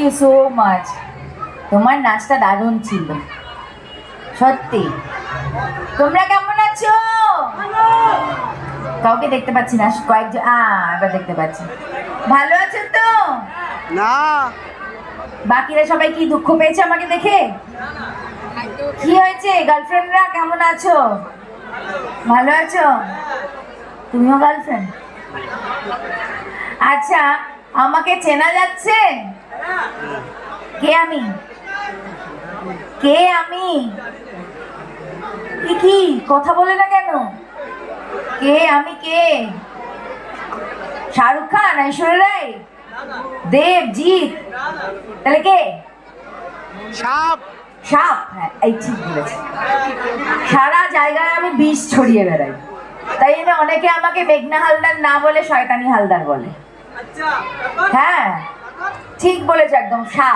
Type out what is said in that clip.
You so much. তোমার নাচটা দারুণ ছিল সত্যি। তোমরা কেমন আছো? কাউকে দেখতে পাচ্ছি না, কয়েকজন। এবার দেখতে পাচ্ছি। ভালো আছো তো? না। বাকিরা সবাই কি দুঃখ পেয়েছে আমাকে দেখে? কি হয়েছে? গার্লফ্রেন্ডরা কেমন আছো? ভালো আছো? তুমিও গার্লফ্রেন্ড? আচ্ছা, আমাকে চেনা যাচ্ছে? কে আমি? কে আমি? কি কথা বলে না কেন? কে আমি? কে? শাহরুখ খান, ঐশ্বর্য রায়, দেবজিৎ? তাহলে কে? সাপ। সাপ? হ্যাঁ, এই ঠিক বলেছি। সারা জায়গায় আমি বিষ ছড়িয়ে বেড়াই, তাই জন্য অনেকে আমাকে মেঘনা হালদার না বলে শয়তানি হালদার বলে। হ্যাঁ, ঠিক বলেছ একদম, সাপ।